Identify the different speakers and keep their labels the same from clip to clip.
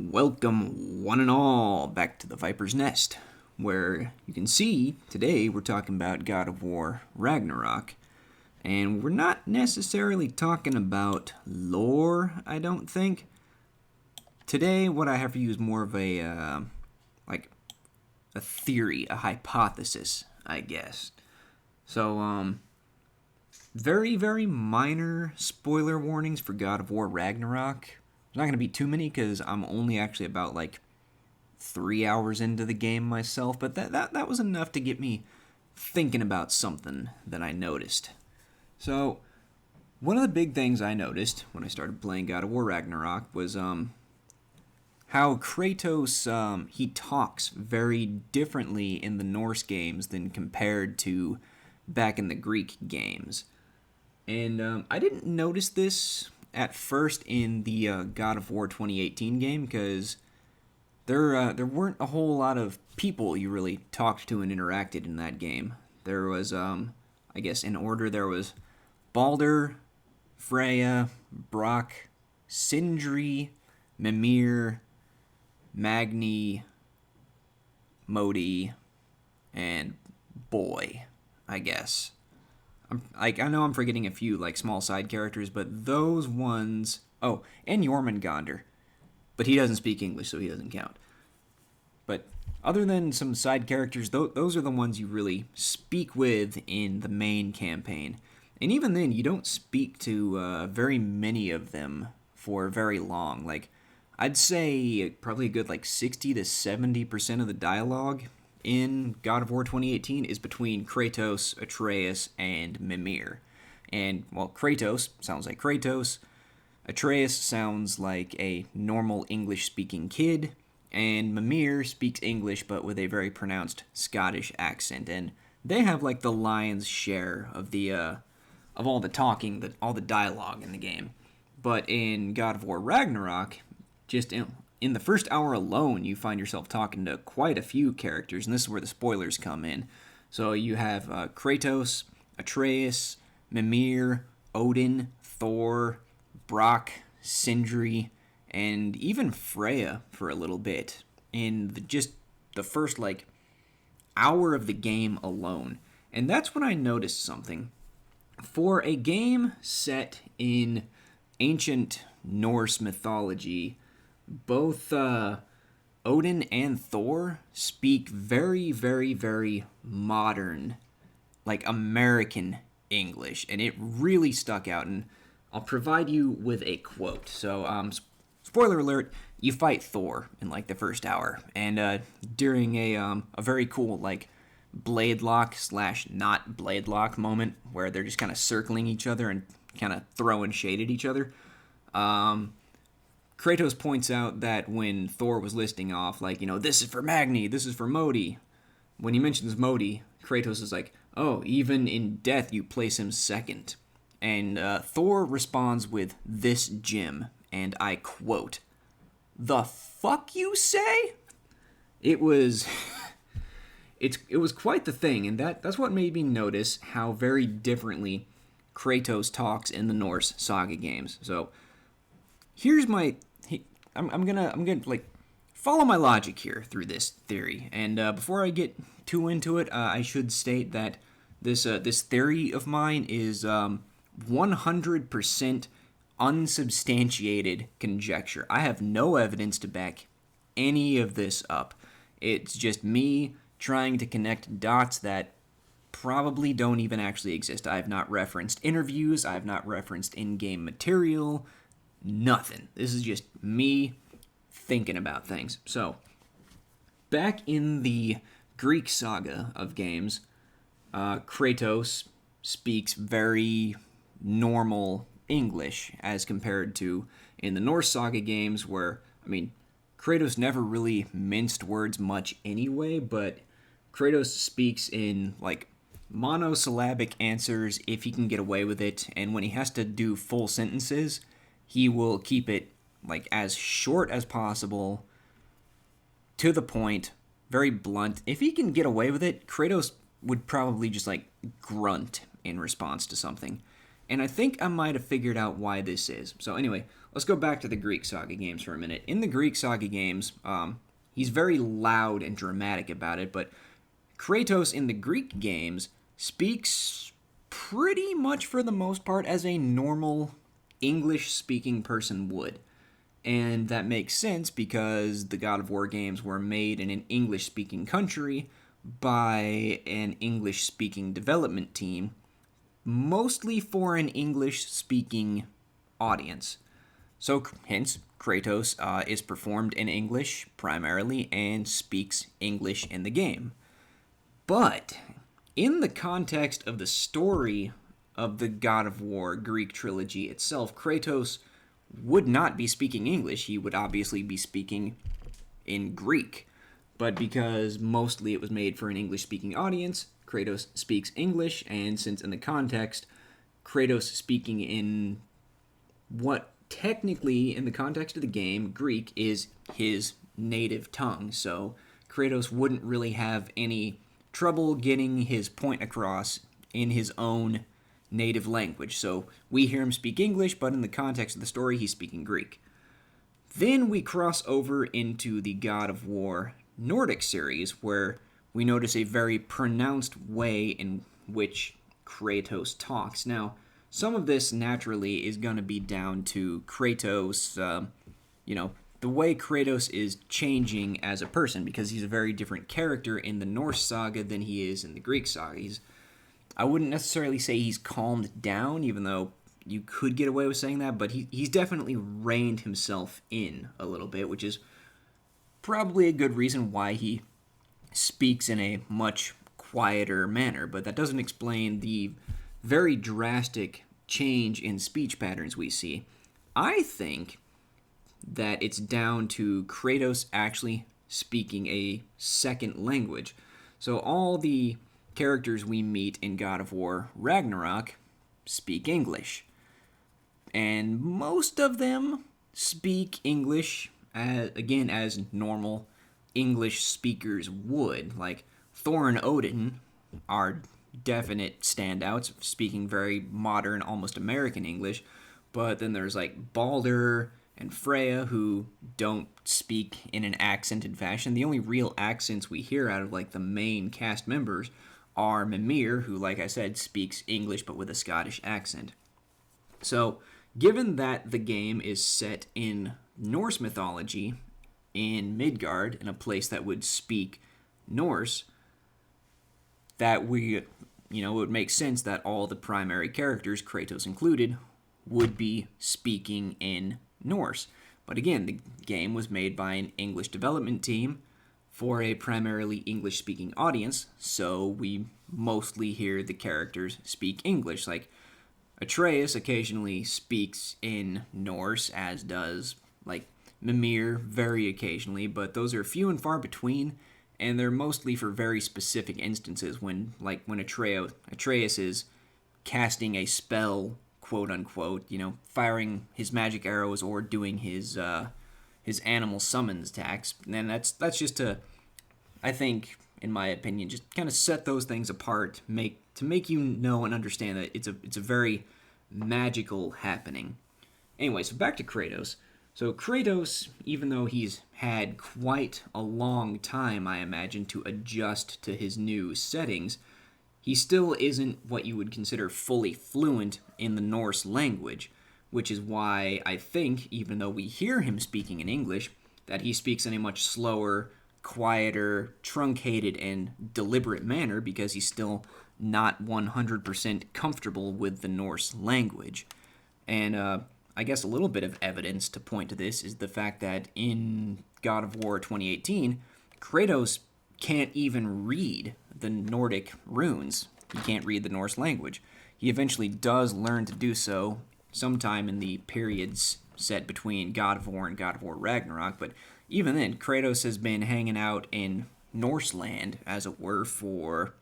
Speaker 1: Welcome, one and all, back to the Viper's Nest, where you can see today we're talking about God of War Ragnarok, and we're not necessarily talking about lore, I don't think. Today, what I have for you is more of a theory, a hypothesis, I guess. So, very, very minor spoiler warnings for God of War Ragnarok. There's not going to be too many because I'm only actually about 3 hours into the game myself, but that was enough to get me thinking about something that I noticed. So, one of the big things I noticed when I started playing God of War Ragnarok was how Kratos, he talks very differently in the Norse games than compared to back in the Greek games. And I didn't notice this at first in the God of War 2018 game because there weren't a whole lot of people you really talked to and interacted in that game. There was, I guess in order, there was Baldur, Freya, Brock, Sindri, Mimir, Magni, Modi, and Boy, I guess. I know I'm forgetting a few small side characters, but those ones. Oh, and Jormungandr, but he doesn't speak English, so he doesn't count. But other than some side characters, those are the ones you really speak with in the main campaign. And even then, you don't speak to very many of them for very long. I'd say probably a good 60 to 70% of the dialogue in God of War 2018 is between Kratos, Atreus, and Mimir. And, well, Kratos sounds like Kratos, Atreus sounds like a normal English-speaking kid, and Mimir speaks English but with a very pronounced Scottish accent. And they have the lion's share of the of all the talking, all the dialogue in the game. But in God of War Ragnarok, just in the first hour alone, you find yourself talking to quite a few characters, and this is where the spoilers come in. So you have Kratos, Atreus, Mimir, Odin, Thor, Brock, Sindri, and even Freya for a little bit in just the first hour of the game alone. And that's when I noticed something. For a game set in ancient Norse mythology, both Odin and Thor speak very, very, very modern, American English, and it really stuck out. And I'll provide you with a quote. So, spoiler alert: you fight Thor in the first hour, and during a very cool blade lock / not blade lock moment where they're just kind of circling each other and kind of throwing shade at each other. Kratos points out that when Thor was listing off, this is for Magni, this is for Modi. When he mentions Modi, Kratos is like, oh, even in death you place him second. And Thor responds with this gem, and I quote, "The fuck you say?" It was... it was quite the thing, and that's what made me notice how very differently Kratos talks in the Norse saga games. So, here's my... I'm gonna follow my logic here through this theory, and before I get too into it, I should state that this theory of mine is 100% unsubstantiated conjecture. I have no evidence to back any of this up. It's just me trying to connect dots that probably don't even actually exist. I have not referenced interviews. I have not referenced in-game material. Nothing. This is just me thinking about things. So, back in the Greek saga of games, Kratos speaks very normal English as compared to in the Norse saga games where, Kratos never really minced words much anyway, but Kratos speaks in monosyllabic answers if he can get away with it, and when he has to do full sentences, he will keep it as short as possible, to the point, very blunt. If he can get away with it, Kratos would probably just grunt in response to something. And I think I might have figured out why this is. So anyway, let's go back to the Greek Saga games for a minute. In the Greek Saga games, he's very loud and dramatic about it, but Kratos in the Greek games speaks pretty much for the most part as a normal English-speaking person would. And that makes sense because the God of War games were made in an English-speaking country by an English-speaking development team, mostly for an English-speaking audience. So, hence, Kratos is performed in English primarily and speaks English in the game. But, in the context of the story of the God of War Greek trilogy itself, Kratos would not be speaking English. He would obviously be speaking in Greek. But because mostly it was made for an English-speaking audience, Kratos speaks English, and since in the context, Kratos speaking in what technically, in the context of the game, Greek is his native tongue, so Kratos wouldn't really have any trouble getting his point across in his own native language. So we hear him speak English, but in the context of the story, he's speaking Greek. Then we cross over into the God of War Nordic series, where we notice a very pronounced way in which Kratos talks. Now, some of this naturally is going to be down to Kratos, the way Kratos is changing as a person, because he's a very different character in the Norse saga than he is in the Greek saga. I wouldn't necessarily say he's calmed down, even though you could get away with saying that, but he's definitely reined himself in a little bit, which is probably a good reason why he speaks in a much quieter manner, but that doesn't explain the very drastic change in speech patterns we see. I think that it's down to Kratos actually speaking a second language. So all the characters we meet in God of War Ragnarok speak English. And most of them speak English, as normal English speakers would. Like, Thor and Odin are definite standouts, speaking very modern, almost American English. But then there's, like, Baldur and Freya, who don't speak in an accented fashion. The only real accents we hear out of, like, the main cast members are Mimir, who, like I said, speaks English but with a Scottish accent. So, given that the game is set in Norse mythology, in Midgard, in a place that would speak Norse, that it would make sense that all the primary characters, Kratos included, would be speaking in Norse. But again, the game was made by an English development team for a primarily English-speaking audience, so we mostly hear the characters speak English. Like, Atreus occasionally speaks in Norse, as does, like, Mimir very occasionally, but those are few and far between, and they're mostly for very specific instances when Atreus is casting a spell, quote-unquote, firing his magic arrows or doing his animal summons attacks. And that's just to, I think, in my opinion, just kind of set those things apart, to make you know and understand that it's a very magical happening. Anyway, so back to Kratos. So Kratos, even though he's had quite a long time, I imagine, to adjust to his new settings, he still isn't what you would consider fully fluent in the Norse language, which is why I think, even though we hear him speaking in English, that he speaks in a much slower, quieter, truncated, and deliberate manner because he's still not 100% comfortable with the Norse language. And I guess a little bit of evidence to point to this is the fact that in God of War 2018, Kratos can't even read the Nordic runes. He can't read the Norse language. He eventually does learn to do so sometime in the periods set between God of War and God of War Ragnarok, but even then, Kratos has been hanging out in Norse land, as it were, for,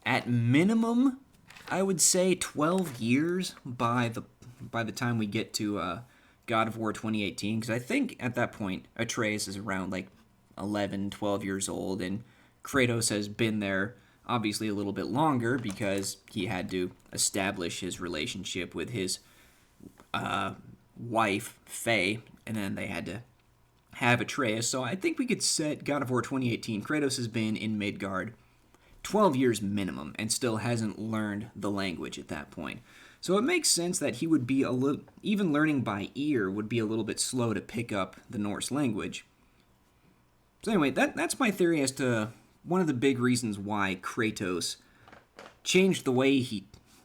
Speaker 1: at minimum, I would say 12 years by the time we get to God of War 2018, because I think at that point Atreus is around like 11, 12 years old, and Kratos has been there obviously a little bit longer because he had to establish his relationship with his wife, Faye, and then they had to have Atreus. So I think we could set God of War 2018. Kratos has been in Midgard 12 years minimum and still hasn't learned the language at that point. So it makes sense that he would be a little, even learning by ear would be a little bit slow to pick up the Norse language. So anyway, that's my theory as to one of the big reasons why Kratos changed the way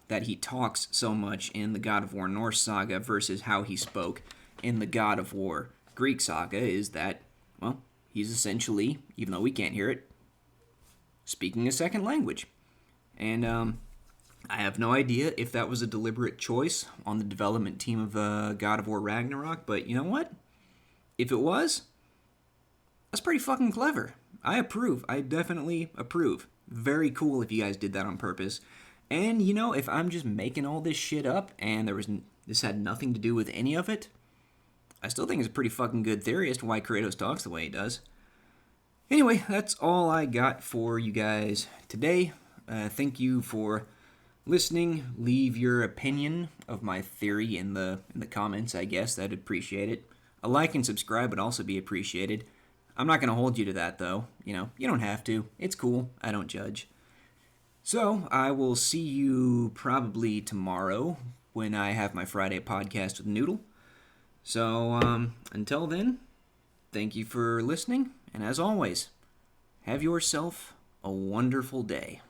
Speaker 1: that he talks so much in the God of War Norse saga versus how he spoke in the God of War Greek saga is that, well, he's essentially, even though we can't hear it, speaking a second language. And I have no idea if that was a deliberate choice on the development team of God of War Ragnarok, but you know what? If it was, that's pretty fucking clever. I approve. I definitely approve. Very cool if you guys did that on purpose. And, you know, if I'm just making all this shit up and this had nothing to do with any of it, I still think it's a pretty fucking good theory as to why Kratos talks the way he does. Anyway, that's all I got for you guys today. Thank you for listening. Leave your opinion of my theory in the comments, I guess. I'd appreciate it. A like and subscribe would also be appreciated. I'm not going to hold you to that, though. You know, you don't have to. It's cool. I don't judge. So, I will see you probably tomorrow when I have my Friday podcast with Noodle. So, until then, thank you for listening, and as always, have yourself a wonderful day.